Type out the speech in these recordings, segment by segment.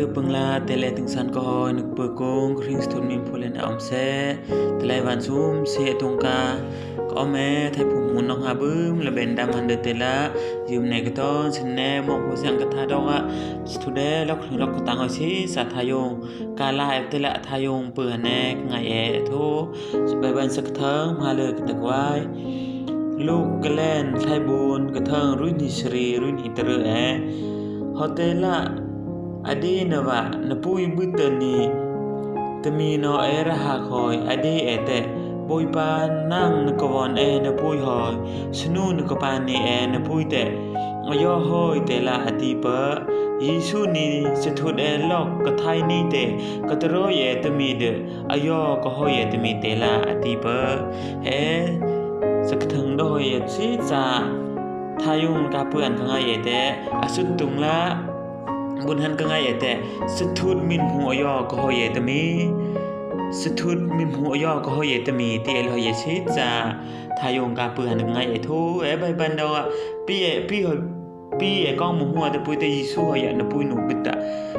ke pengla tele tingsan ko hoy nuk pekong kring stun min pulen am se tele van sum se tungka ko me thai phum mun nong ha bum le ben dam han de tela yum ne ka ton sin ne mo ko sang ka tha dong a stude lok lok ko tang si sa thayong ka la e tela thayong pu ne ngai e thu be ban sak thang ma le ka tak waiลูกกะแลนไทบูนกะเทิงรุ่นนิสรีรุ่นอิตรเอฮอเตละอดีนวะนปุยบุตนีตมีนอเอระหาคอยอดีเอเตปุยปานั่งนกวอนเอนปุยหอยสนูนกปานีเอนปุยเตอยอหอยเตละอดีเปยิสุนีสทุดเอลอกกะไทนี่เตกะตรอเยตมีเดอยอกะหอยเยตมีเตละอดีเปเอสักถึงโดยชีจาทายุงกาเปื่อนกังไงแต่สุดตุงละบุญหันกังไงแต่สทุดมินหัวยอก็หอยตมีสทุดมินหัวยอก็หอยตมีที่เอลหอยชีจาทายุงกาเปื่อนกังไงทูใบบันดาปีก้องหัวแต่ปุยแต่ยิสุหอยนปุยหนูบิดะ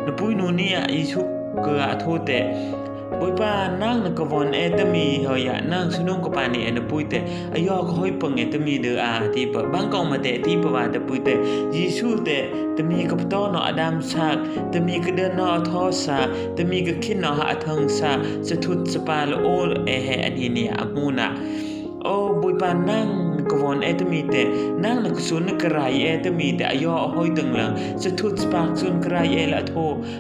นปุยหนูนี่ยิสุเกลือทูแต่ปุยป้านั่งนกวอนเอตมีเฮียนั่งสนุกกับปานี่เอนปุยเตอยอก็ห้อยปังเอตมีเดอที่ปะบางกองมาเตที่ปะว่าเตปุยเตยิสุเตตมีกับต้อนออดัมซักตมีก็เดินนอทอซาตมีก็คิดนอหาทังซาสะทุดสปาลโอเอเฮอันนี้เนี่ยอากูนะโอ้ปุยป้านั่งกวอนเอตมีเตนั่งนกซุนกระไรเอตมีเตอยอห้อยตึงหลังสะทุดสปาซุนกระไรเอละโท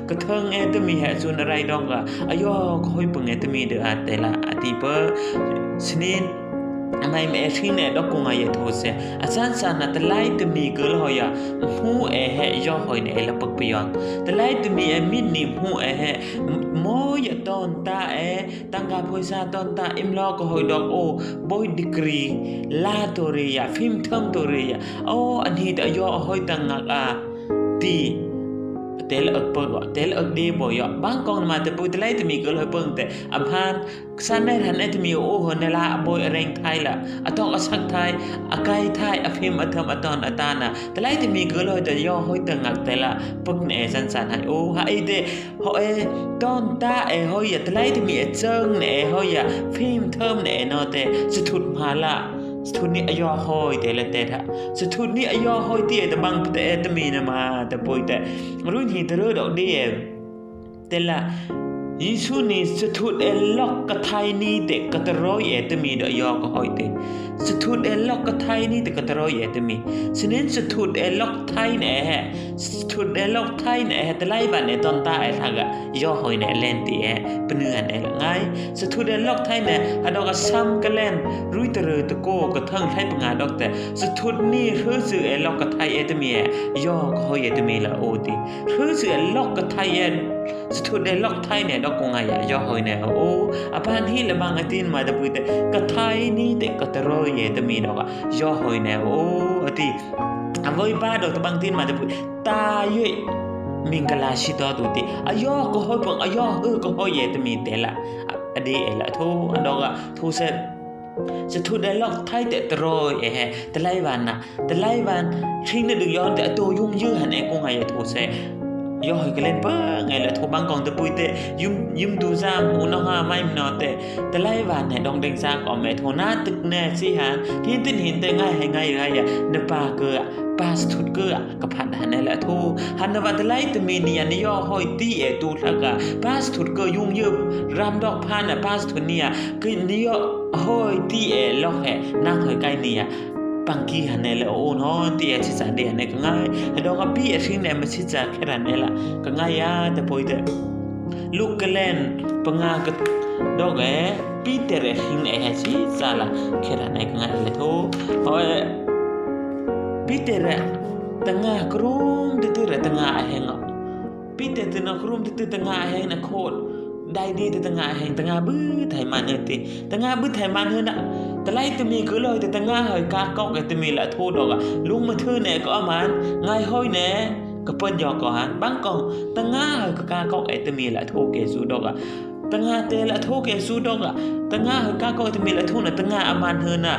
กระเทิงเอตมีแหซุนอะไรดองอะอยอก็ห้อยปังเอตมีเดอแต่ละอติเปสนินไม่เอชินเอดอกงายโทเสอาจารย์สานัตไลตมีเกลหอยะหูเอเฮยอหอยเนเอละปักปยอนตไลตมีเอมินิมหูเอเฮโมยตอนตาเอตังกาพอยซาตอนตาอิมลอก็หอยดอกโอบอยดีกรีลาโตเรียฟิมทัมโตเรียโออันนี้ตยอหอยตังงักอาตีเตลอักเปิกเตลอักดีบ่อยบางกองมาแต่ปุยตไลตมีเกลหอยเปิงแต่อภานสันได้ทันเอตมีโอหนละบ่อยแรงไทยละอตองอสักไทยอกายไทยอภิมอธรรมอตอนอตานะตไลตมีเกลหอยแต่ย่อหอยตังงักแต่ละปึกเนสันสันให้โอหาไอเดหอยตอนตาเอหอยตไลตมีเจิงเนหอยฟิมเทิมเนนอเตสทุดมาละสทุดนี้อยอหอยเตละเตทะสทุดนี้อยอหอยเตแต่บางแต่เอตมีนะมาแต่ปุยแต่รุ่นหิตเรดอกเดียเตละยิสุนีสทุดเอลอกกะไทนี่เตกะตรอยเอตมีดอยอก็หอยเตสทุดเอลอกกะไทนี่เตกะตรอยเอตมีสนินสทุดเอลอกไทเนเฮสทุดเอลอกไทเนเฮตไลบันเอตอนตาเอทักะยอหอยเนเลนติเอปเนือนเอละไงสทุดเอลอกไทเนอะดอกซัมกะเลนรุยตะเรตะโกกะเทิงไทปงาดอกแต่สทุดนี่รือสือเอลอกกะไทเอตมียอก็หอยเอตมีละโอติรือสือเอลอกกะไทเอสทุดเอลอกไทเนดอกกงายยอหอยเนโออปานฮีละบางอตินมาตะปุยเตกะไทนี่เตกะตรอยเอตมีดอกยอหอยเนโออติอวยบาดอกตะบางตินมาตะปุยตายุยมิงกะลาชิตอตุติอยอก็หอยปังอยอก็หอยเอตมีเตละอดีเอละโทอดอกโทเซสทุดเอลอกไทเตตรอยเอตะไลวันนะตะไลวันทิ้งนดึกย้อนแต่ตัวยุ่งยื้อหันเอกงายโทเซยอหอยกะเล่นเปิ้งไงละโทบังกองตะปุยเตยุมดูซามหูนอฮาไม่มนอเตตะไลวานเนี่ยดองเดงซากอมแม่โทนาตึกแน่สิหานที่ตินหินเตง่ายให้ง่ายไรอ่ะนปาเกอปาสทุดเกอกะพันหันละโทหันวัตไลตะมีเนียนยอหอยตีเอตูทักะปาสทุดเกยุ่งยืบรำดอกพานน่ะปาสทุดเนี่ยคือนี่ยอหอยตีเอลอกแห่นางหอยไกเนี่ยปังกี้หันเนี่ยละโอ้เนาะที่อาชิสาเดียเนี่ยก็ง่ายให้ดอกกับพี่อาชิเนี่ยมันชิจาแค่นั้นเนี่ยละก็ง่ายแต่พอเถอะลูกกะเล่นปังากดอกพี่เตะหินชิจาละแค่นั้นเนี่ยก็ง่ายเลยทุกโอ้ยพี่เตะตั้งกรุมติดตั้งแหงพี่เตะตั้งกรุมติดตั้งแหงนะโคตรได้ดีติดตั้งแหงตั้งบื้อไทยมันเอติตั้งบื้อไทยมันเฮนะแต่ไล่ตมีก็เลยแต่ตั้งหอยกากอกไอตมีละโทษดอกลุงมาเธอเนี่ยก็เอามันง่ายห้อยเนี่ยก็เปิ้นยอก่อนบางกองตั้งหอยกากอกไอตมีละโทเกสูดอกตั้งเตละโทเกสูดอกตั้งหอยกากอกไอตมีละโทน่ะตั้งอามันเฮนะ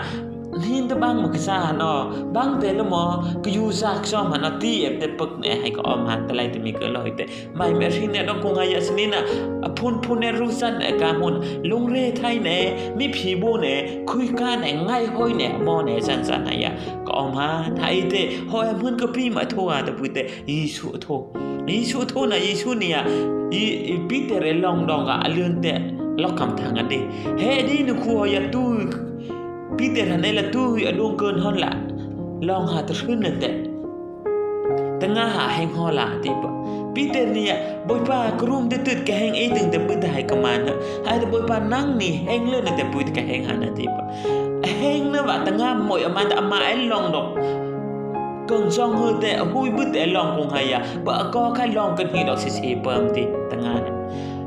นี่ตะบังมันก็ซาเนาะบังแต่ละหมอก็อยู่ซากซ้อมหันตีเอฟแต่ปึกเนี่ยให้ก็ออมหันแต่ไรแต่มีก็ลอยแต่ไม่แม่ที่เนี่ยต้องคงหายสนิน่ะพูนเนี่ยรู้สั้นไอ้กามุนลงเร่ไทยเนี่ยมีผีบูเนี่ยคุยกันเนี่ยง่ายห้อยเนี่ยมอเนี่ยสั้นๆไหนอ่ะก็ออมหันไทยแต่หอยมันก็พี่มาโทรแต่พูดแต่ยิสุโทนะยิสุเนี่ยปีเตอร์ลองดองอ่ะเลื่อนแต่ล็อกคำทางกันดิเฮ้ดีนึกหัวอย่าตู้ปีเตอร์หันในละตู้อดวงเกินฮอนละลองหาตะขึ้นนั่นแต่ง่าหาแห่งฮอละติปะปีเตอร์เนี่ยบอยป้ากรุมได้ตื่นแกแห่งตึงแต่ปืนได้กมันนะให้แต่บอยป้านั่งนี่แห่งเลื่อนแต่ปืนแกแห่งหันนะติปะแห่งนะว่าแต่ง่าหมอยอามาแต่อามาไอ้ลองดอกเกินซองเฮแต่หุยบึ้แต่ลองคงหายบ่ก็แค่ลองกันนี่ดอกสิเปิมติแต่ง่า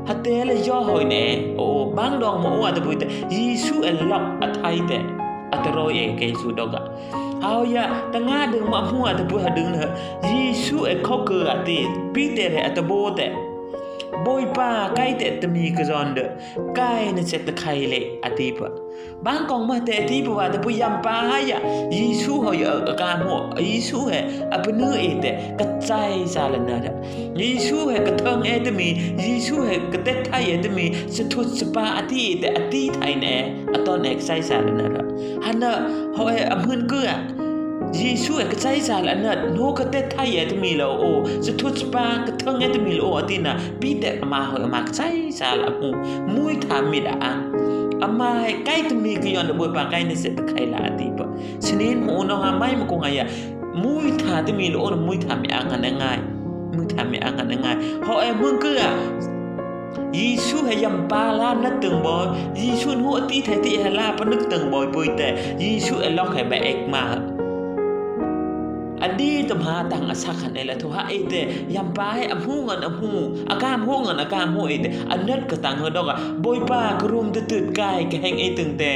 ฮัตเตลย่อหอยเนี่ยโอ้บางดองโมว่าแต่พูดแต่ยิสุเอล็อกอัตไทยแต่อัตโรเอเกสุดอกะเอาอย่าตั้งงาดึงมาหัวแต่พูดหาดึงเถอะยิสุเอข้อเกลือติปีเตอร์อัตโบแต่บอยป้าใกล้แต่ตมีกระจอนเด้อใกล้ในเซตไข่เละอติปะบางกองมาแต่ที่ว่าแต่พูดยำป้าอย่ายิสุเขาอย่าการหัวยิสุเออปนื้อเอแต่กระจายซาลนาดยิสุเอกระเทิงเอตมียิสุเอกระเตไทยเอตมีสะทุดสปาอติแต่อติไทยแน่อตอนเอกไซซาลนาดฮันน่ะเขาเออมืนเกลือยิสุเอกใจซาลนาดโนกระเตไทยเอตมีแล้วโอสะทุดสปากระเทิงเอตมีแล้วโออตินะปีแต่มาเหอมาใจซาลมูมุยทามิดอังอามาให้ใกล้ตมีกย้อนบอยปาใกล้ในเสตไข่ลาติปะฉะนั้นหมูน้องอาไม่มาคงไงมุยทาตมีแล้วมุยทามิอังกันง่ายมึงทำไม่อ่างกันง่ายเพราะมึงก็ยิสุให้ยำปลาลานัดตึงบ่อยยิสุหัวตีไทยที่ลาปนึกตึงบ่อยปุยแต่ยิสุล็อกให้แบกมาอดีตมหาตังอาศักขันในละทุหะเอเตยำปลาให้อำหูเงินอำหูอาการหูเงินอาการหูเอเตอันนัดก็ตังเฮดอกบ่อยป้ากรุมตื่นกายแกแหงเอตึงแต่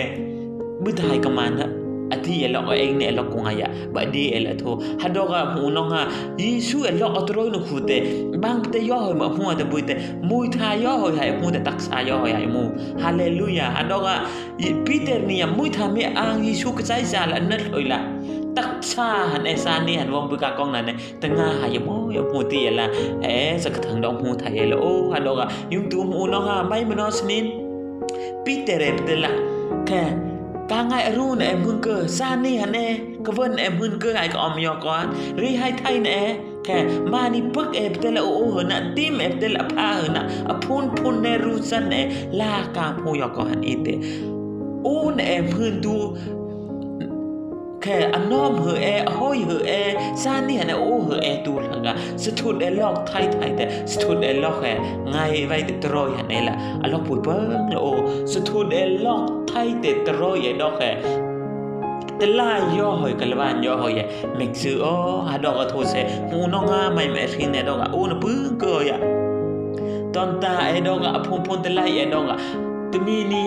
บึ้ทายกมันฮะอธิเอล็อกเองเนี่ยล็อกกงหายะบัดดีเอลโทฮัดดอกะหูน้องฮะยิสุเอล็อกอัตโรยนุคูเตบางแต่ย่อหอยมาหัวแต่บุยแต่มุยทาย่อหอยหายมูแต่ตักษาย่อหอยหายมูฮาเลลูยาฮัดดอกะปีเตอร์เนี่ยมุยทามีอ่างยิสุกใจซาละนัดหอยละตักษาหันเอซานี่หันวงบุกากองนั่นเนี่ยแต่งาหายมูยมูตีละสักทั้งดอกหูไทยละโอ้ฮัดดอกะยุ่งตัวหูน้องฮะไม่มานอสนินปีเตอร์เรปเดละแค่กางไงรู้เนี่ยมึงเกิดซานี่ฮันเน่ก็เวินมึงเกิดไอ้ก็อมยอก่อนรีให้ไทยเนี่ยแค่มานี่ปักเตละโอ้เหนะติมเตละพาเหนะพูนเนรู้สันเนี่ยลากางพูยอก่อนอีเตโอ้เนี่ยมึงดูแค่อันน้อมเหอห้อยเหอซานี่ฮันเน่โอ้เหอตูหลังอ่ะสุดทุนล็อกไทยแต่สุดทุนล็อกไงไว้ตรอยฮันเน่ละล็อกปุ๋ยเปิ้งโอ้สุดทุนล็อกไทยแต่ตรอยดอกแต่ลายย่อหอยกะละบานย่อหอยเม็กซ์อ๋อหาดอกกระโทเสหูน้องงาไม่แม่ทิ้งเนี่ยดอกโอ้นะปึ้งเกยตอนตาไอ้ดอกพูนแต่ลายไอ้ดอกตมีนี่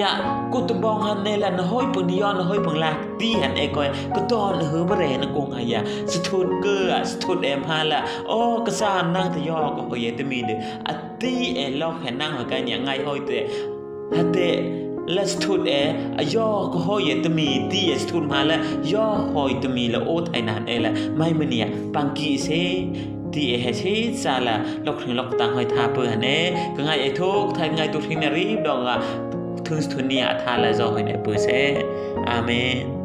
กูตบองหันเนี่ยละนะห้อยปนิยอนนะห้อยปังลากตีหันไอ้ก้อยก็ตอนหือบะเรนะกงหายสะทุนเกอสะทุนหาละโอ้กระซานนั่งทะยอก็หอยตมีเด้อตีล็อกแห่นั่งหอยกันเนี่ยง่ายห้อยเตะฮัเตและสทุนย่อก็ห้อยตมีตีสทุนมาละย่อห้อยตมีละโอ้ไทยนานละไม่มาเนี่ยปังกีเซที่เฮชิซาละล็อกถึงล็อกตังหอยทาเปื่อเน่ก็ง่ายไอ้ทุกไทยง่ายตุกทิ้งนารีบดอกถึงสทุนเนี่ยทาละจอหอยเนี่ยเปื่อเซอาเมน